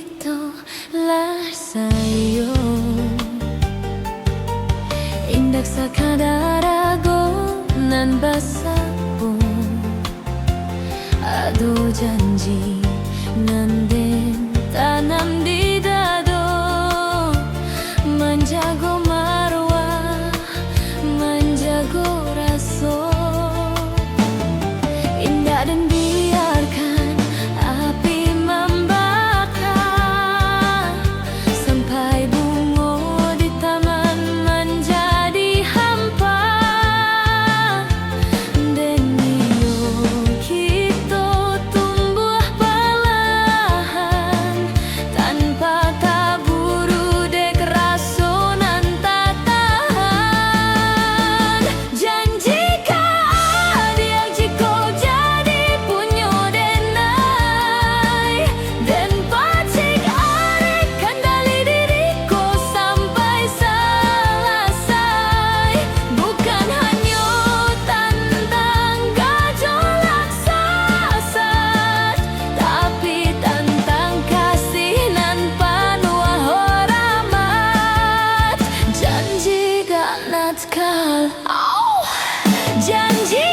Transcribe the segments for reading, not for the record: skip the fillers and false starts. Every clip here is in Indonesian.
gitulah sayo indak sakadar agonan basapo ado janji nanden tanam di dado menjago marwah menjago raso indah dan biarkan api membakar sampai bunga di taman menjadi hampa dan iyo kita tumbuh perlahan tanpa taburu dek rasonan tak tahan janji dia jiko jadi punyo denai dan pacik arek kendali diriku sampai selesai bukan hanya tentang gejolak sasat tapi tentang kasih nan penuh hormat janji gak natkal janji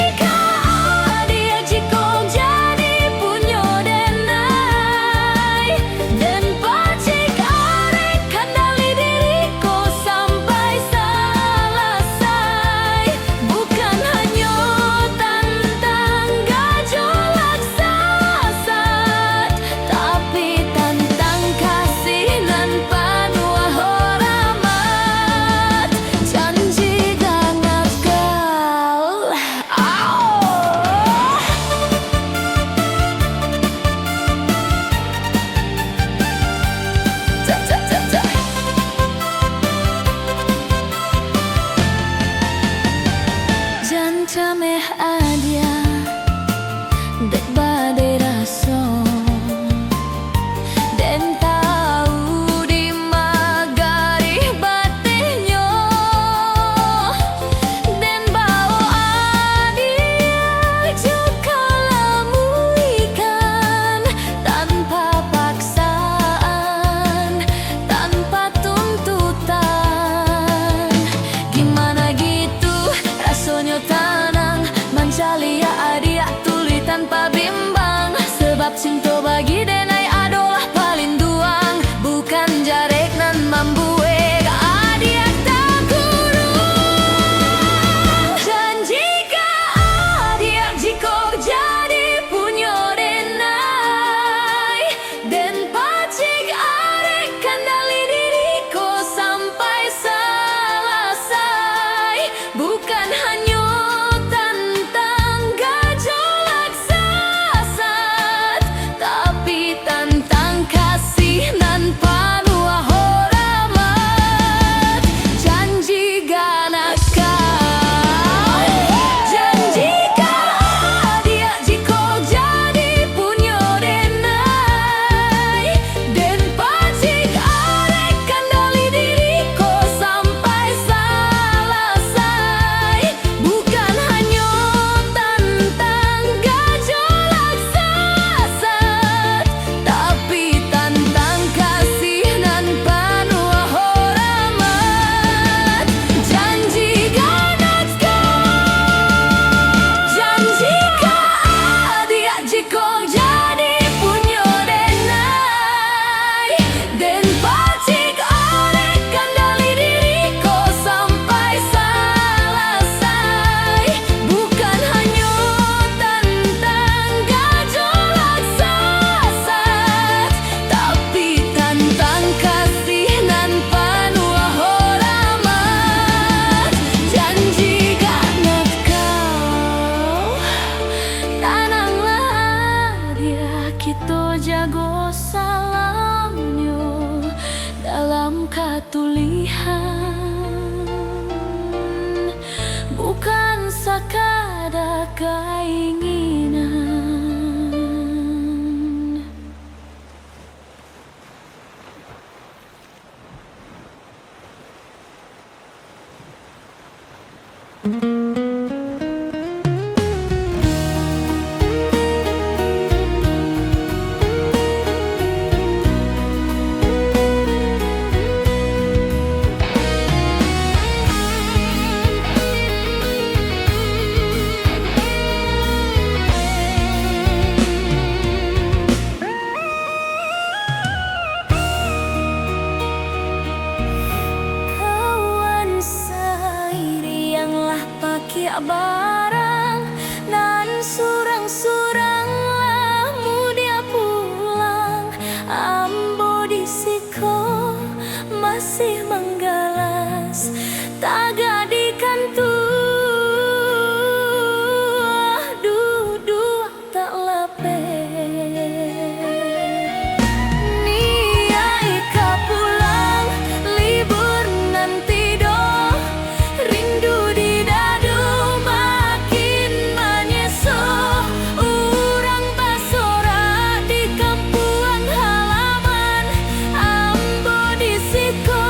dia jiko jadi punyo denai dan pacik arek kendali diriku sampai selesai bukan hanya tentang gejolak sasat tapi tentang kasih nan penuh hormat janji gak natkal Janca meh adia dek badai raso dan tahu di magari batinyo dan bau adia juga lamu ikan tanpa paksaan tanpa tuntutan gimana gitu rasanya tanang mancalia adia tuli tanpa bimbang sebab cinta bagi denai adalah paling duang bukan jarek nan membue adia tak kurung janji adia jiko jadi punyo denai dan pacik arek kendali diriku sampai selesai bukan hanya tentang gejolak sasat tapi tentang kasih nan penuh hormat janji gak natkal janji dia jiko jadi punyo denai dan pacik arek kendali diriku sampai selesai bukan hanya tentang gejolak sasat tapi tentang kasih nan penuh hormat janji gak natkal janji dia jiko jadi punyo denai dan pacik arek kendali diriku sampai selesai bukan hanya tentang gejolak sasat tapi tentang kasih nan penuh hormat janji gak natkal tananglah dia kita jago salamnya dalam katulihan bukan sakada keinginan barang nan surang-surang lamu dia pulang. Ambo disiko masih menggalas tagadikan tuh duduk tak lape. Nia ika pulang libur nanti do, rindu di dadu makin menyeso. Urang basora di kampuan halaman, ambo disiko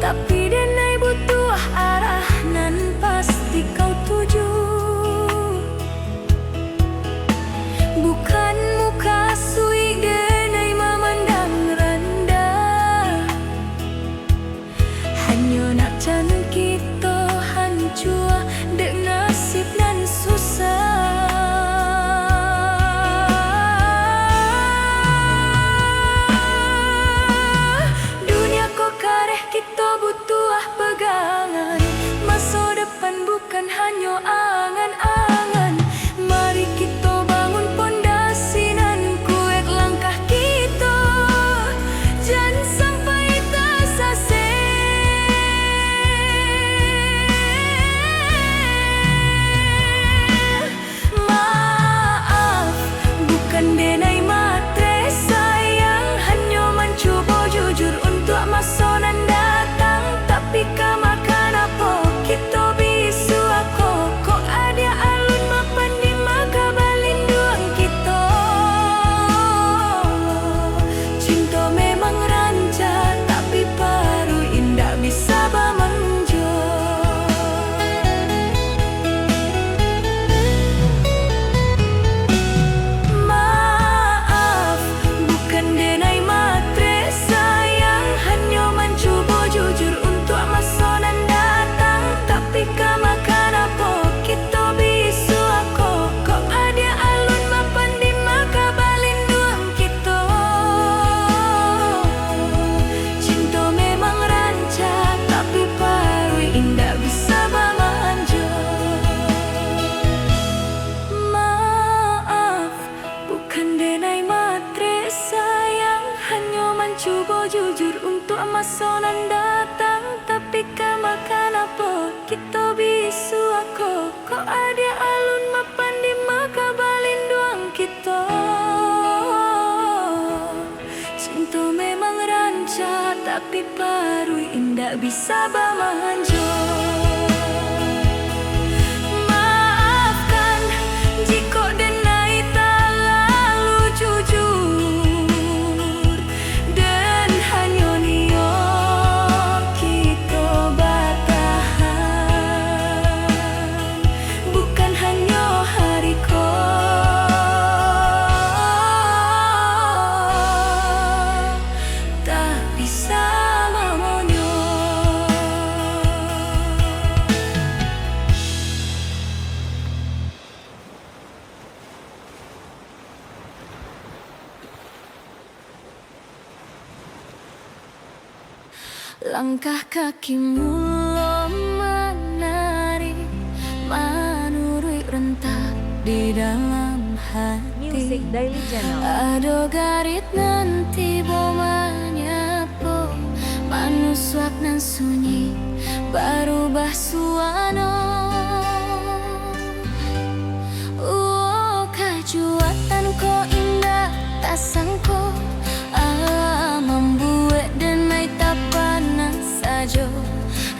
tapi denai butuh arah nan pasti kau tuju. Bukan muka sui denai memandang rendah, hanya nak can kita hancur dek nasib nan susah. Dunia ko kareh kita butuh pegangan, masa depan bukan hanya angan-angan. Mari kita bangun pondasi nan kuat langkah kita, jangan sampai tersasar. Maaf, bukan denai matre sayang, hanya mencoba jujur untuk masa nan datang. Tapi kamakan apa kita bisu aku, kok ada alun mapan di maka balinduang kita. Cinta memang rancak, tapi baru indah bisa bamanjo. Maaf, bukan denai matre sayang, hanya mencoba jujur untuk masa nan datang. Tapi kamakan apa kita bisu aku, kok ada alun mapan di maka balinduang kita. Cinta memang rancak, tapi baru indah bisa bamanjo. Maaf, bukan denai matre sayang, hanya mencoba jujur untuk masa nan datang. Tapi kamakan apa kita bisu aku, kok ada alun mapan di maka balinduang kita. Cinta memang rancak, tapi baru indah bisa bamanjo. Maafkan jika denai terlalu jujur, dan hanya niat kita bertahan, bukan hanya hariko, tak bisa mamonyo. Langkah kakimu lo menari, menurui rentak di dalam hati. Music Daily Channel. Ada garit nanti bomanya po, manuswak nan sunyi berubah suano. Kejuatan ko indah tak sangko, membuat denai tak panas saja.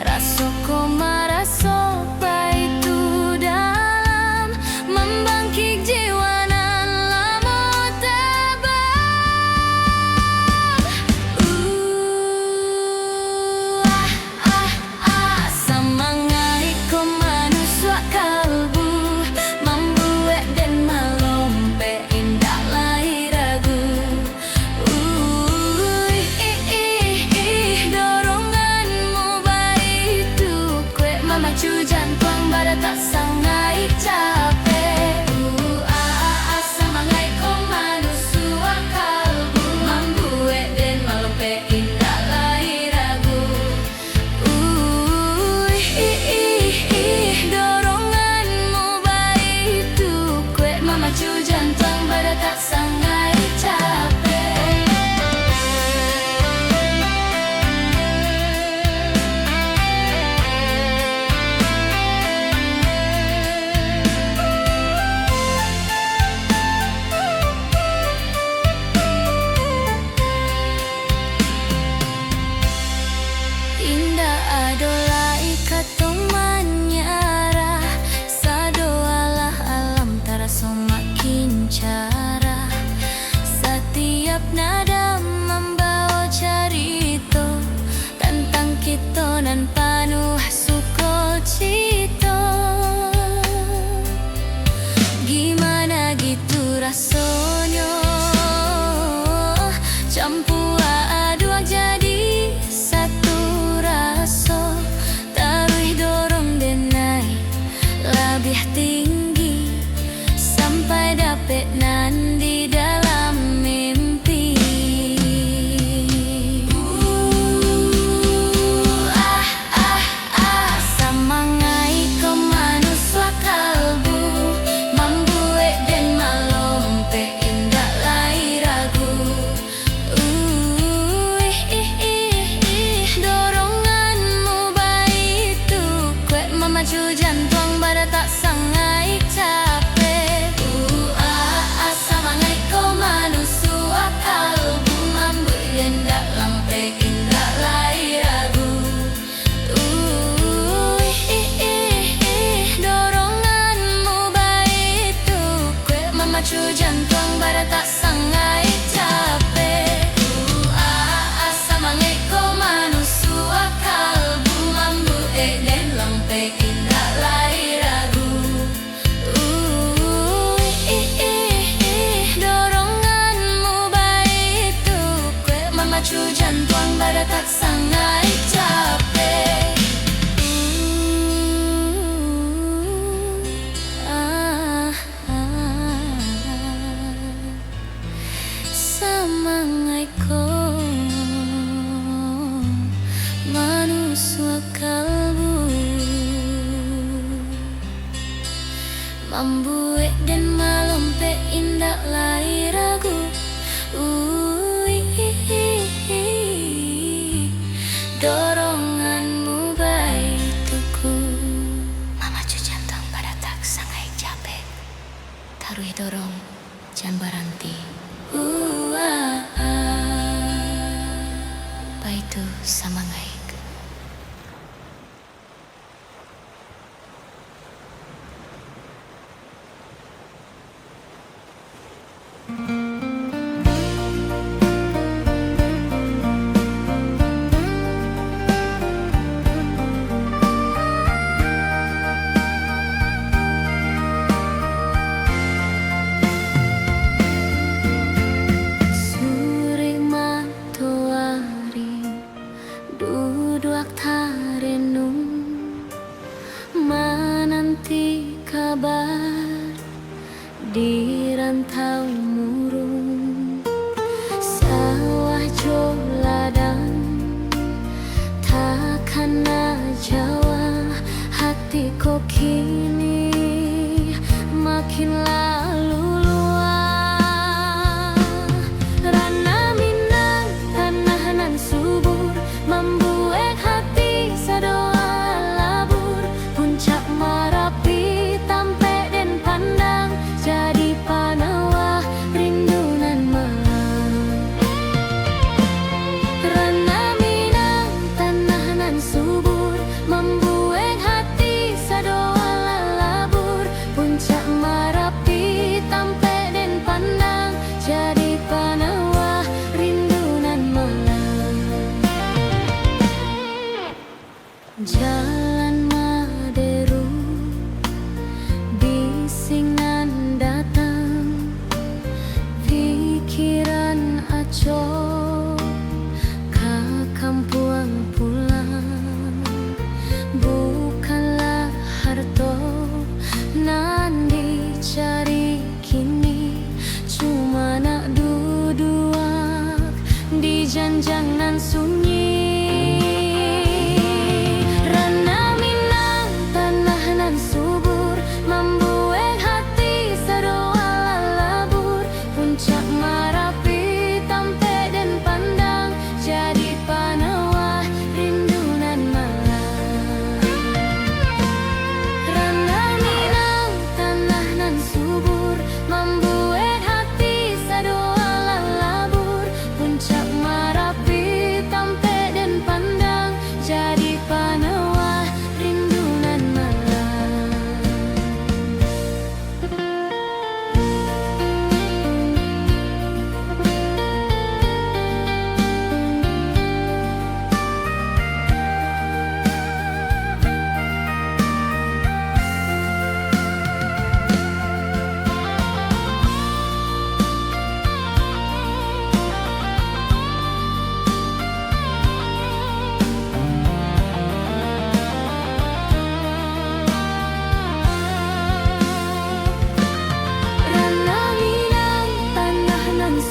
Rasa ko maraso itu dalam, membangkit jiwa nan lama tabam. Semangat ko muswa kalbu Mambuek dan malompe indak lai ragu Doronganmu baituku Mama jantong pada tak sangai capek Tarui dorong jan baranti Baitu sama ngai Duduak tarenung menanti kabar di rantau murung sawah jo ladang takkan Jawa hatiku kini makin lalu Membuat hati sadoa labur Puncak Marapi tampe dan pandang Jadi panawah rindunan malam Rana Minang tanah nan subur Membuat hati sadoa labur Puncak Marapi tampe dan pandang Jadi panawah rindunan malam Jalan Maderu bising nan datang pikiran aco ke kampung pulang bukanlah harto nan dicari kini cuma nak duduk di janjang nan sunyi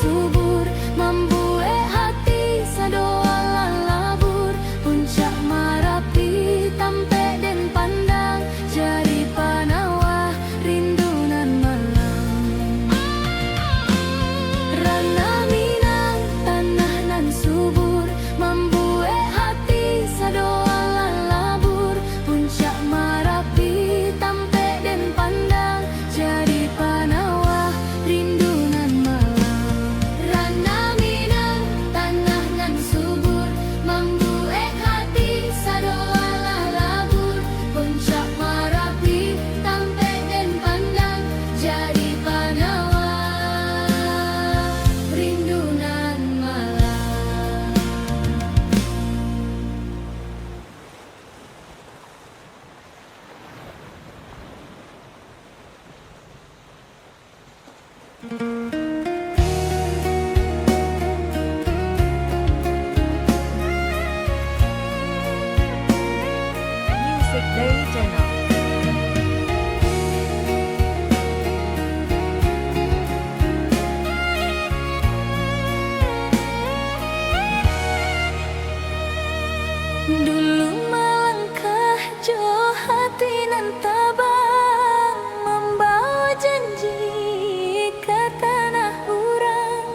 subur membuat hati sadoa labur Puncak Marapi tampe dan pandang jadi panawah rindunan malam Rana Minang tanah nan subur membuat hati sadoa labur Puncak Marapi tampe dan pandang jadi panawah rindunan malam Dulu tabang membawa janji ke tanah urang,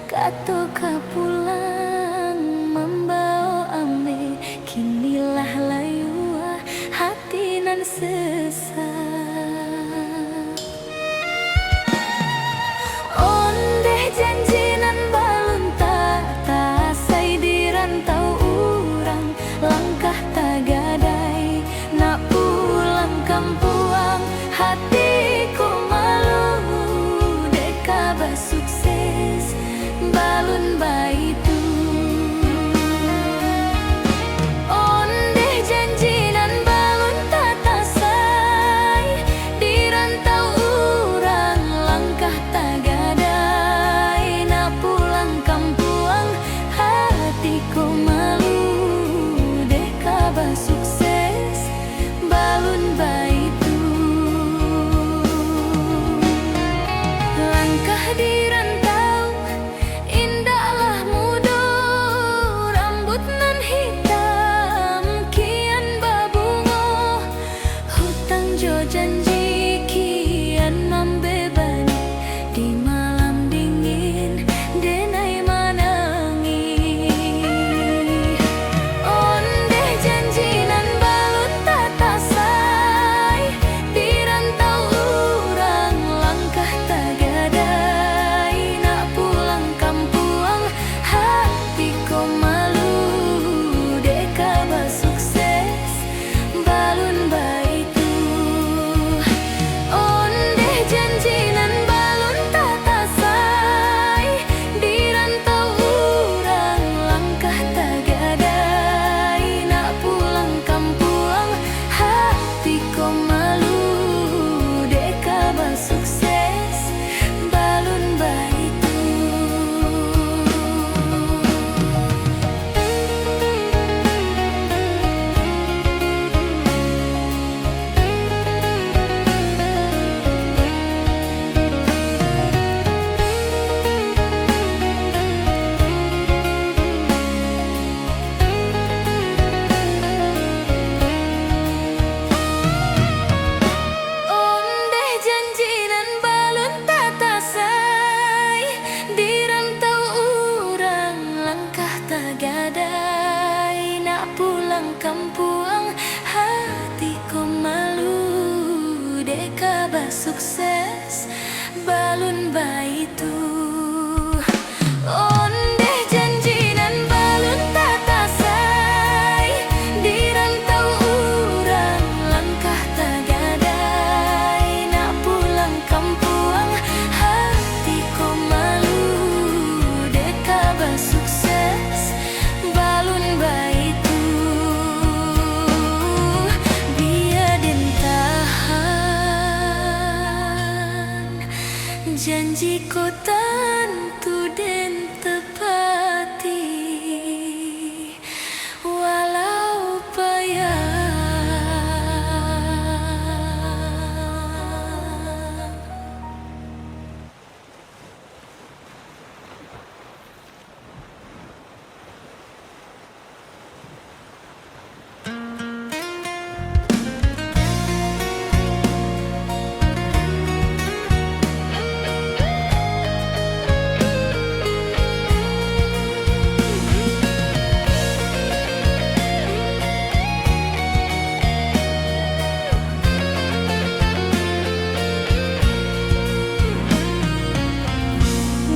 katoka pulang membawa ame, kinilah layua hati nan sesak. Ondeh janji nan balun tak sai di rantau urang, langkah tagadai nak pulang kampuang, hatiku malu deka basukses balun baitu. Ondeh janji nan balun tatasai di rantau urang, langkah tagadai nak pulang kampuang, hatiku malu deka basukses balun baitu. Langkah di rantau indahlah mudo, rambut nan hitam kian babungo, hutang jo janji kian membebani, di malam dingin denai manangi. Ondeh janji nan balun tatasai di rantau urang, langkah tagadai nak pulang kampuang, hatiku malu deka basukses balun baitu. Ondeh janji nan balun tatasai di rantau urang, langkah tagadai nak pulang kampuang, hatiku malu deka basukses balun baitu. Ondeh janji nan balun tatasai di rantau urang, langkah tagadai nak pulang kampuang, hatiku malu deka basukses balun baitu. Ondeh janji nan balun tatasai di rantau urang, langkah tagadai nak pulang kampuang, hatiku malu deka basukses balun baitu. Biar den tahan janjiku tentu den tepati, walau payah.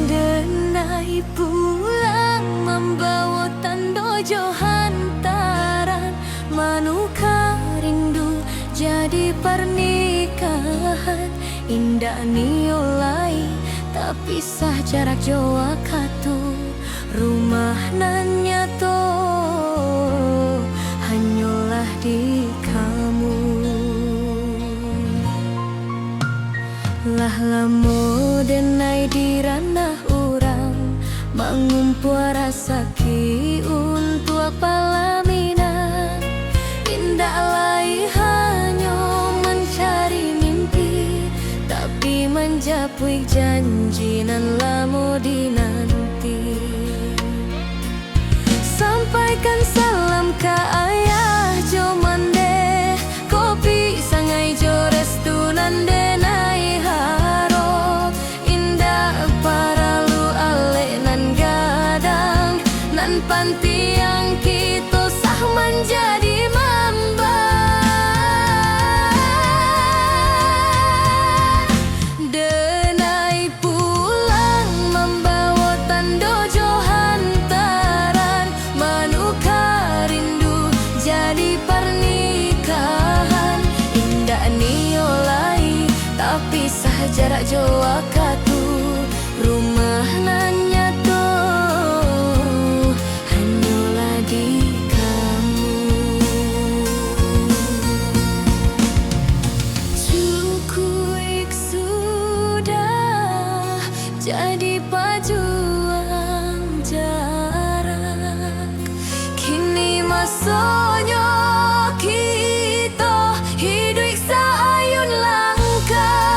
Denai pulang membawa tandojo hantaran, manuka rindu jadi pernikahan, indah niolai tapi sah jarak Jawa katu, rumah nan nyato hanyalah di kamu. Lah lamo denai di ranah urang, mangumpuar rasaki untuk palaminan, indah lai hanya mencari mimpi, tapi menjapui janji nan lamo dinanti. Sampaikan salam ke ayah Jomande, kopi sangat jarak jauh akatu rumah nanya tuh hanya lagi kamu. Cukup sudah jadi pajuang jarak, kini masanya kita hidup saayun langkah.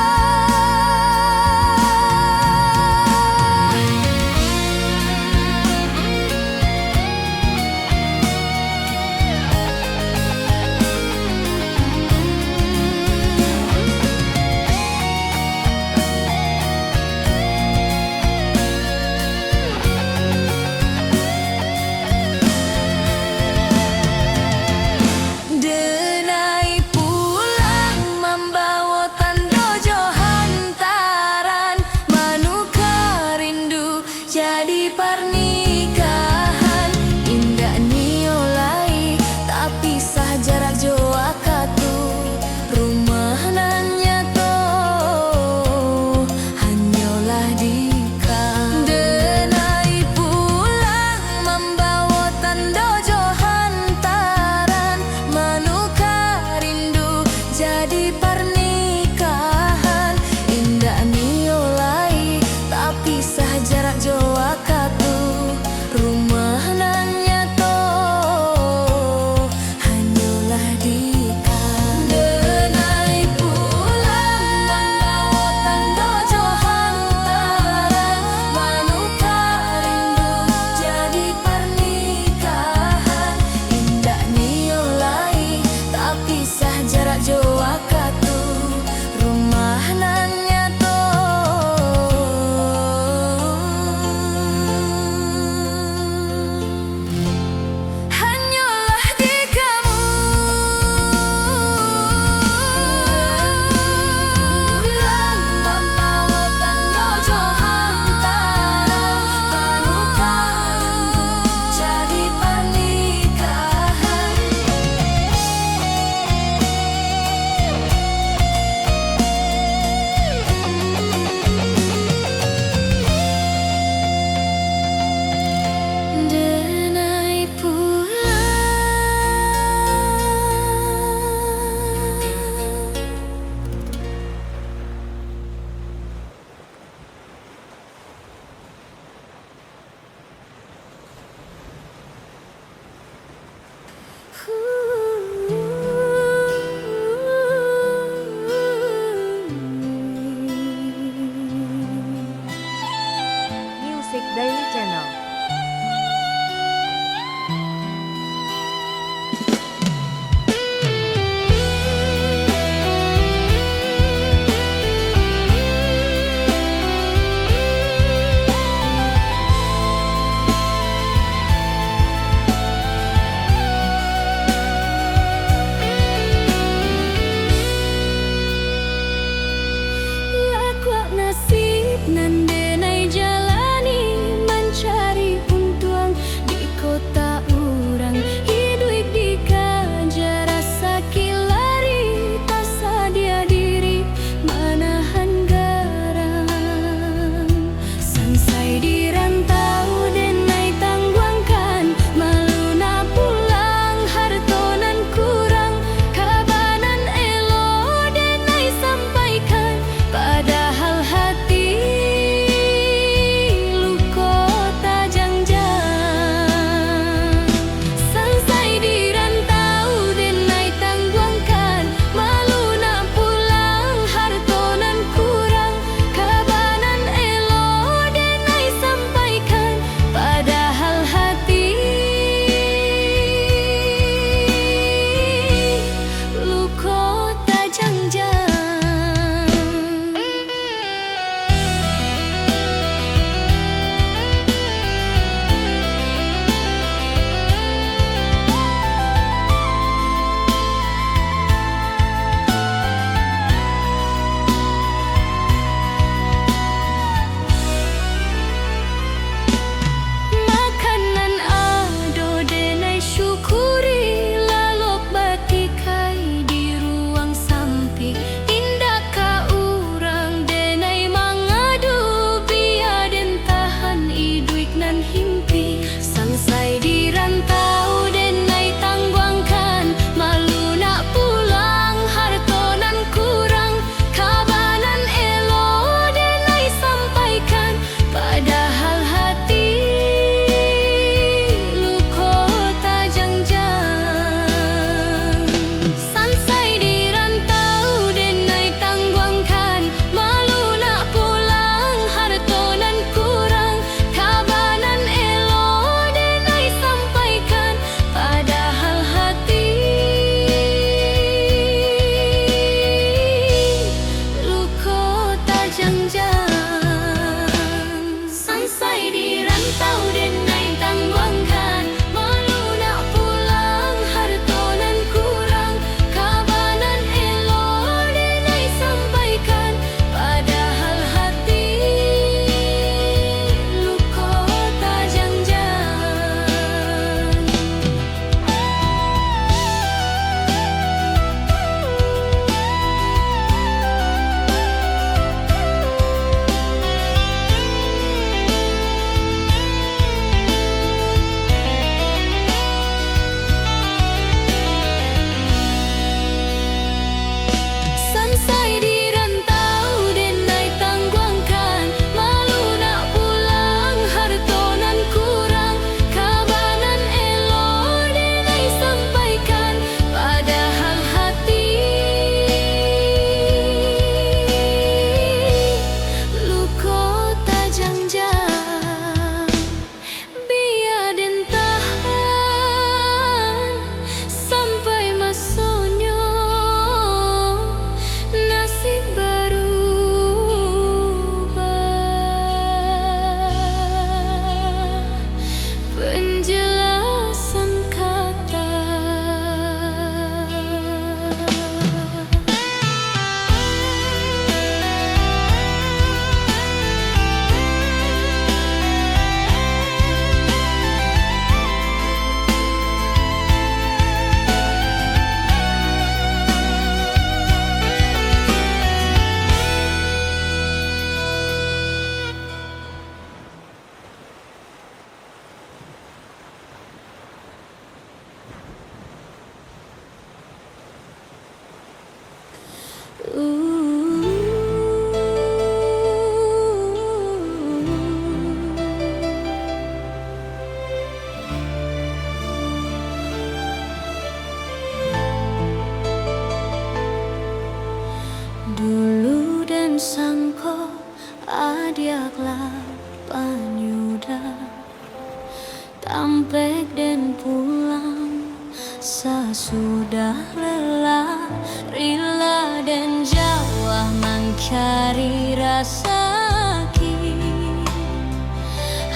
udah lelah, rela dan jauh mencari rasa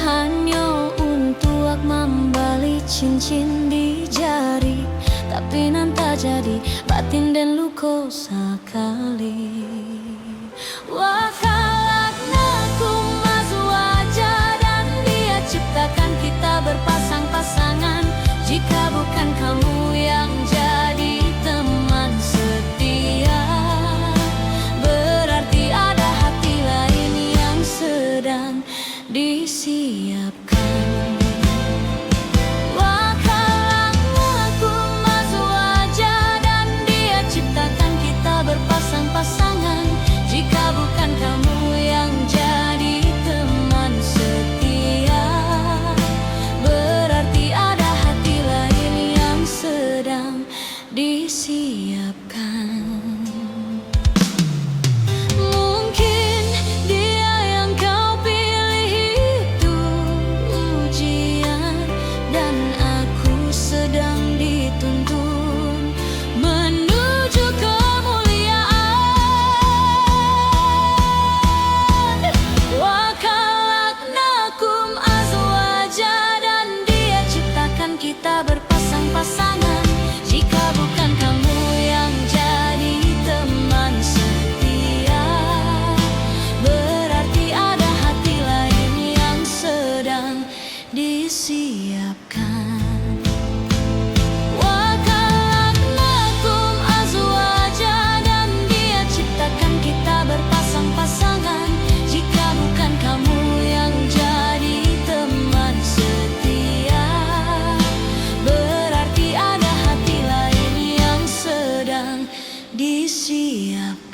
hanya untuk membeli cincin di jari, tapi nanti jadi batin dan luka sekali. Wakalakna ku mas wajah dan dia ciptakan kita berpasang-pasangan. Jika bukan kamu yang jadi teman setia, berarti ada hati lain yang sedang disiapkan. Wakalakna ku mas wajah dan dia ciptakan kita berpasang-pasangan. Jika bukan kamu yang jadi teman setia, berarti ada hati lain yang sedang disiapkan. Mungkin dia yang kau pilih itu ujian, dan aku sedang dituntun menuju kemuliaan. Wakalaknakum azwaja dan dia ciptakan kita berpasang-pasangan. Jika bukan kamu yang jadi teman setia, berarti ada hati lain yang sedang disiapkan. Wakalaknakum azwaja dan dia ciptakan kita berpasang-pasangan. Jika bukan kamu yang jadi teman setia, berarti ada hati lain yang sedang disiapkan.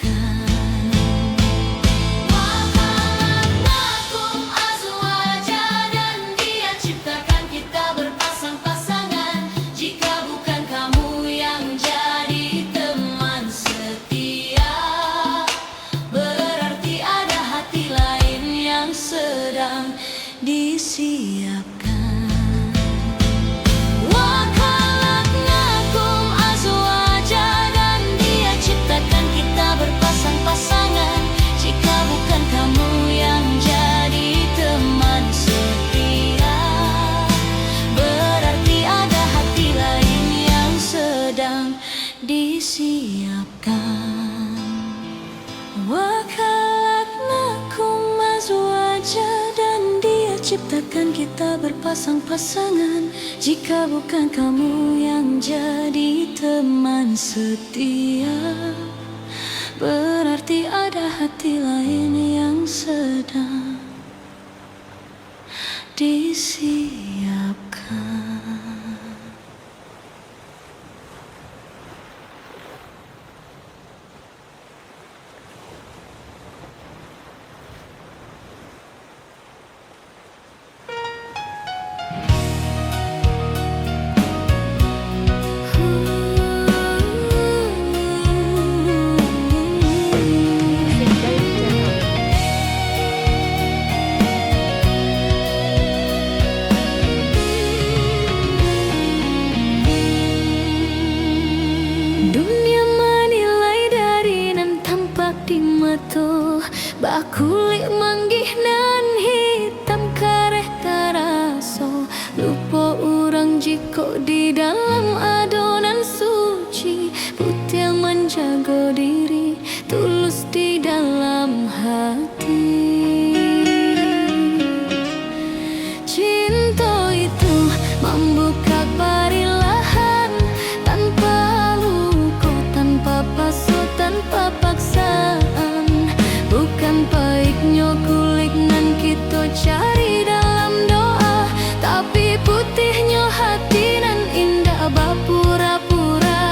Wakalaknakum azwaja dan dia ciptakan kita berpasang-pasangan. Jika bukan kamu yang jadi teman setia, berarti ada hati lain yang sedang disiapkan. Wakalaknakum azwaja dan dia ciptakan kita berpasang-pasangan. Jika bukan kamu yang jadi teman setia, berarti ada hati lain yang sedang disiapkan. Wakalaknakum azwaja dan dia ciptakan kita berpasang-pasangan. Jika bukan kamu yang jadi teman setia, berarti ada hati lain yang sedang disiapkan. Dunia menilai dari nan tampak di mata, bakulik manggih nan hitam kareh terasa. Lupa orang jika di dalam adonan suci, putih menjaga diri, tulus di dalam hati. Cinta itu membuka perilahan tanpa luka, tanpa pasut, tanpa paksaan. Bukan baiknya kulik nan kita cari dalam doa, tapi putihnya hati nan indah bapura-pura.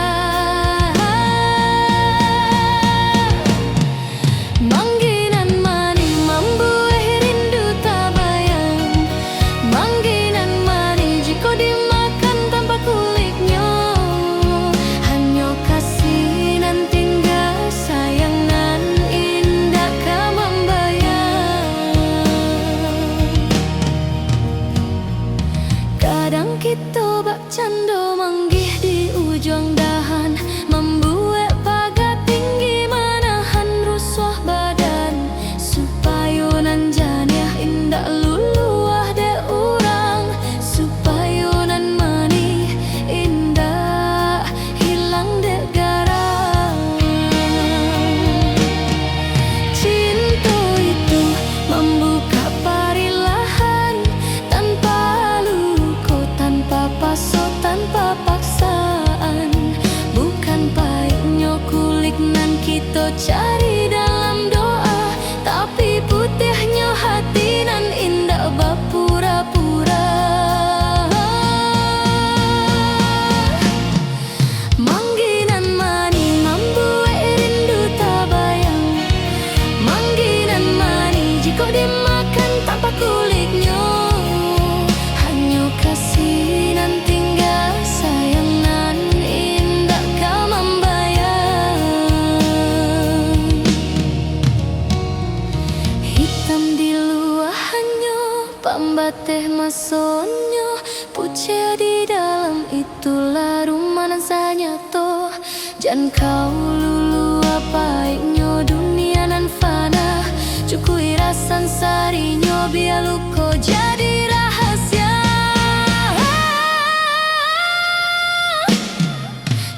Jan kau lulu apa inyo dunia nan fana, cukui rasan sarinyo bialu ko jadi rahasia.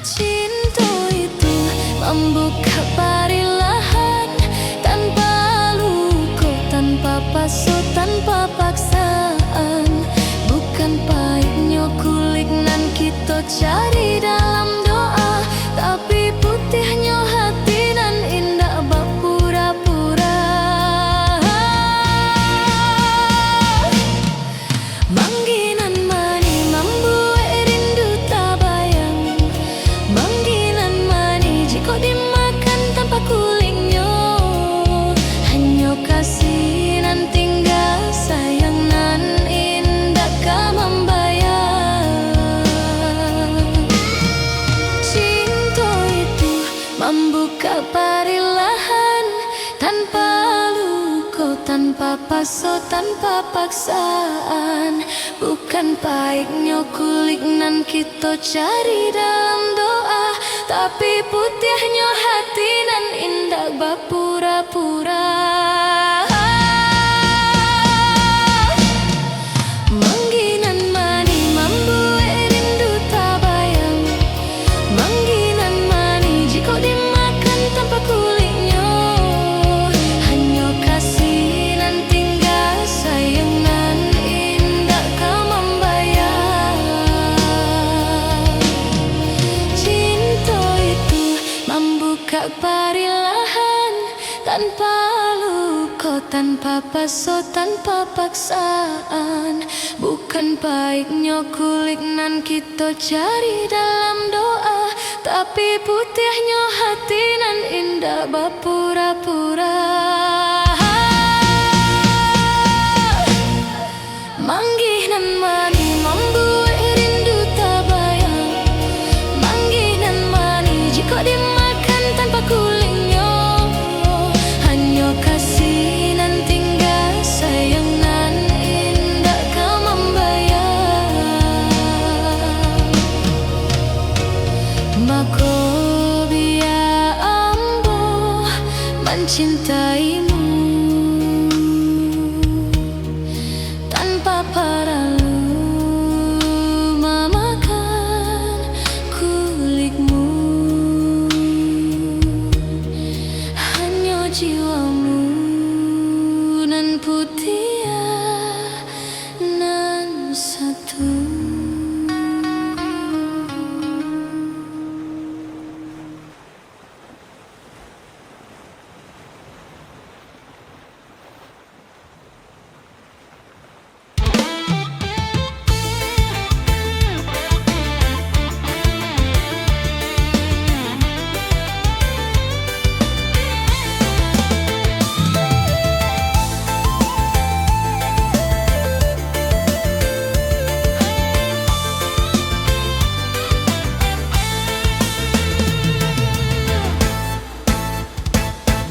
Cinta itu membuka perilahan, tanpa luka, tanpa pasut, tanpa paksaan. Bukan pahitnya kulik nan kita cari dalam doa, tapi putihnya hati nan indah berpura-pura. Mangginan mani membuat rindu tak bayang, mangginan mani jika dimakan tanpa kulingnya. Hanya kasih nan tinggal, sayang nan indah kau membayang. Cinta itu membuka perilahan, tanpa luka, tanpa pasut, tanpa paksaan. Bukan pahitnya kulik nan kita cari dalam doa, tapi putihnya hati nan indah berpura-pura. Mangginan mani membuat rindu tak bayang, mangginan mani jika dimakan tanpa kulitnya. Hanya kasih nan tinggal, sayang nan indah kau membayang. Cinta itu membuka perilahan, tanpa luka, tanpa pasut, tanpa paksaan. Bukan pahitnya kulik nan kita cari dalam doa, tapi putihnya hati nan indah berpura-pura. Mangginan mani membuat rindu tak bayang, mangginan mani jika dimakan tanpa kulingnya. Hanya kasih nan tinggal, sayang nan indah kau membayang. Mako biar ambo mencintaimu tanpa perlu memakan kulikmu. Hanya jiwamu nan putih nan satu.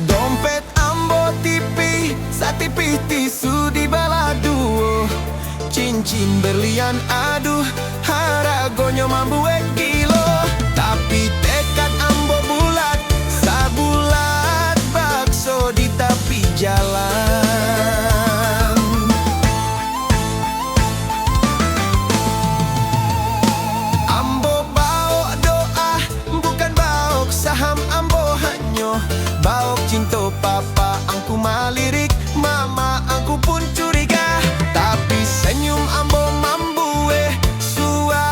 Dompet ambo tipi, satipih tisu di balado. Cincin berlian aduh, haragonya mambuek kilo. Tapi tekad ambo bulat, sabulat bakso di tepi jalan. Ambo bawa doa, bukan bawa saham. Ambo hanya bawa cinta papa, angku malirik, mama angku pun curiga. Tapi senyum ambo mambueh suasanya.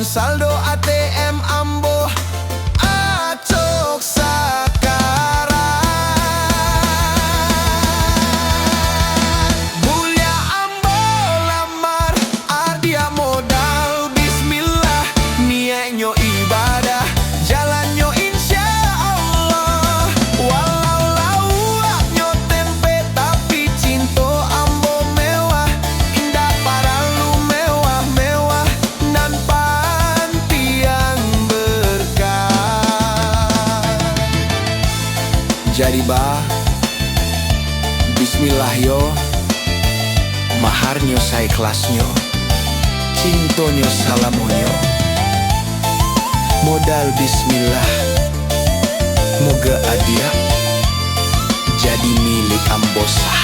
saldo ATM ambo acok sakarat. Mulia ambo lamar ardia modal bismillah, niatnyo ibadah jalannya insya Allah. Walau lauaknyo tempe tapi cinto ambo mewah, indah paralu mewah-mewah nan pantiang berkah. Jadi bah, bismillah yo, maharnyo saya kelasnyo, cintonyo salamonyo, modal bismillah, moga adia jadi milik ambosa.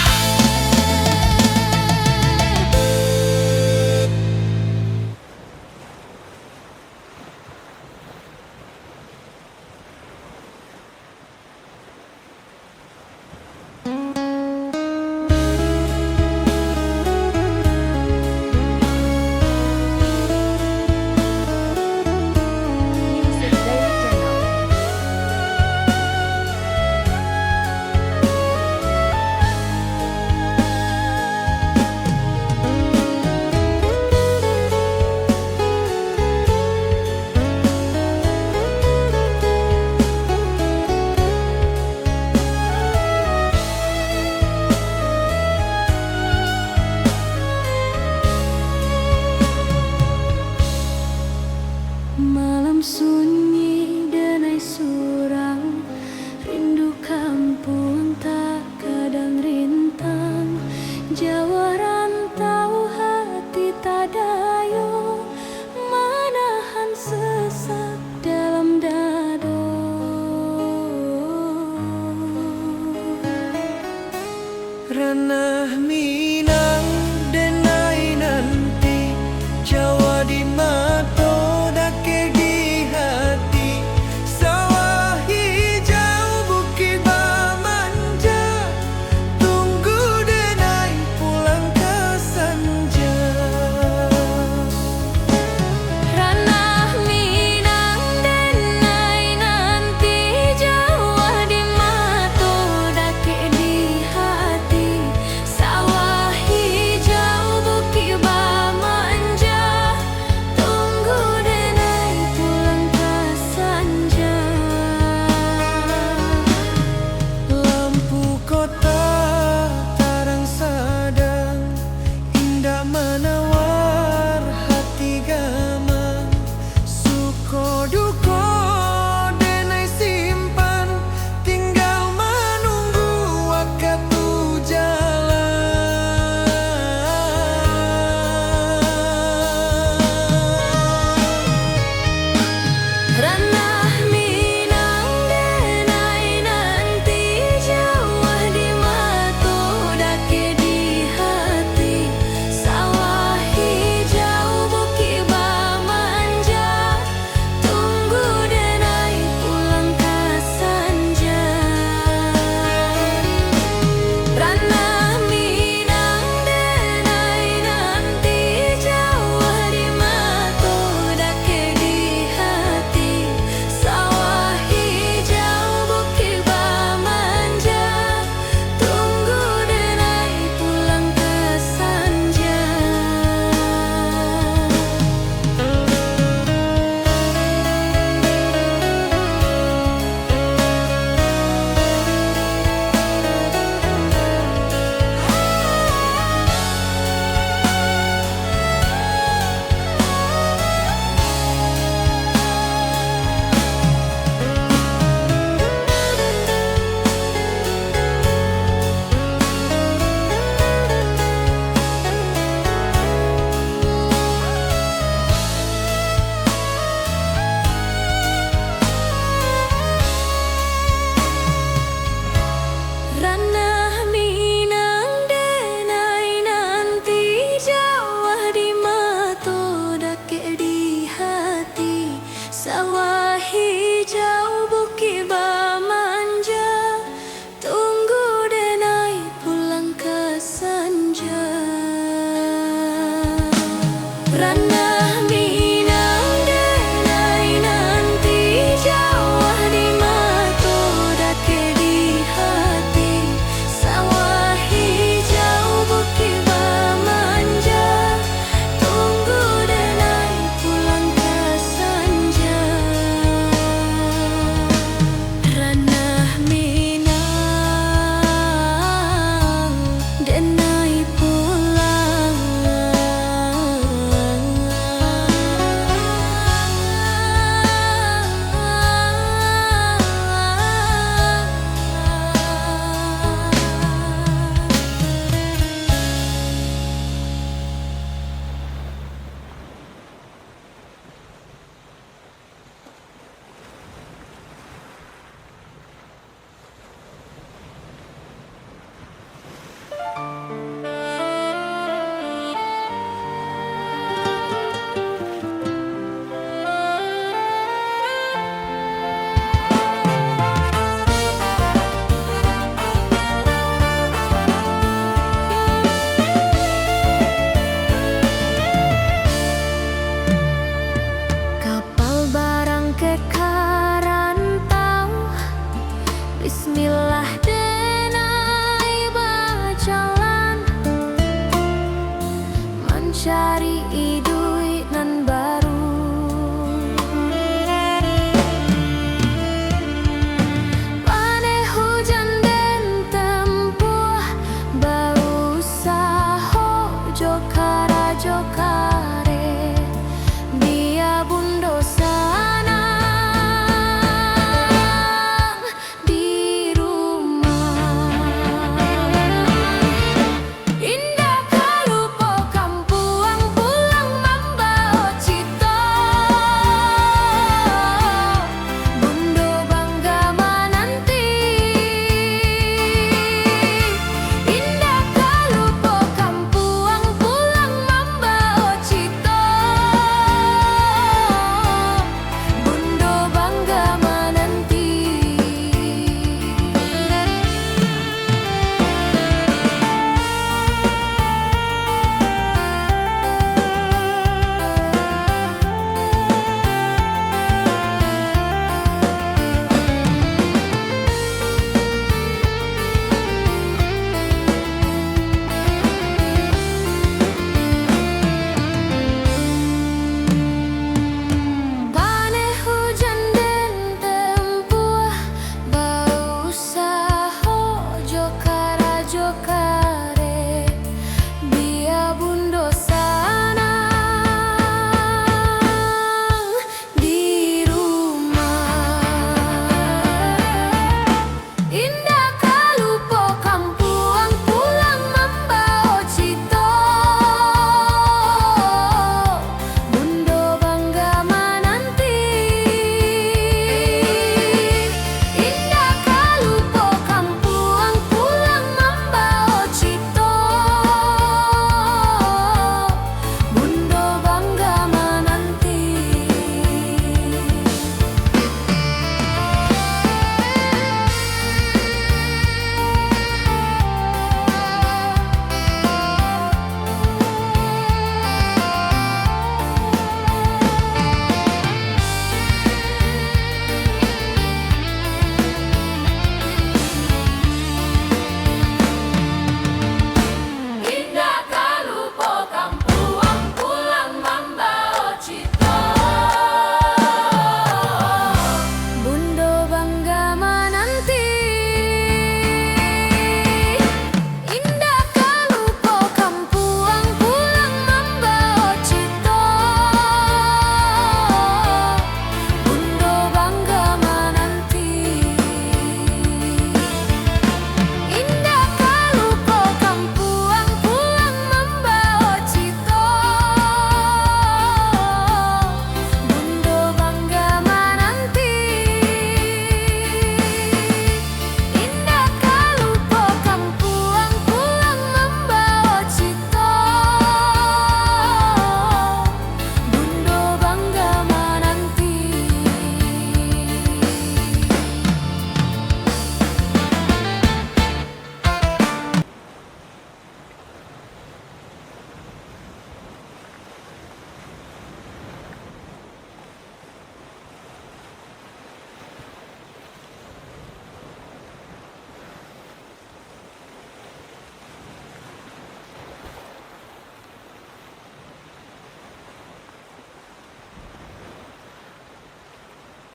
Music Director Now. Bismillah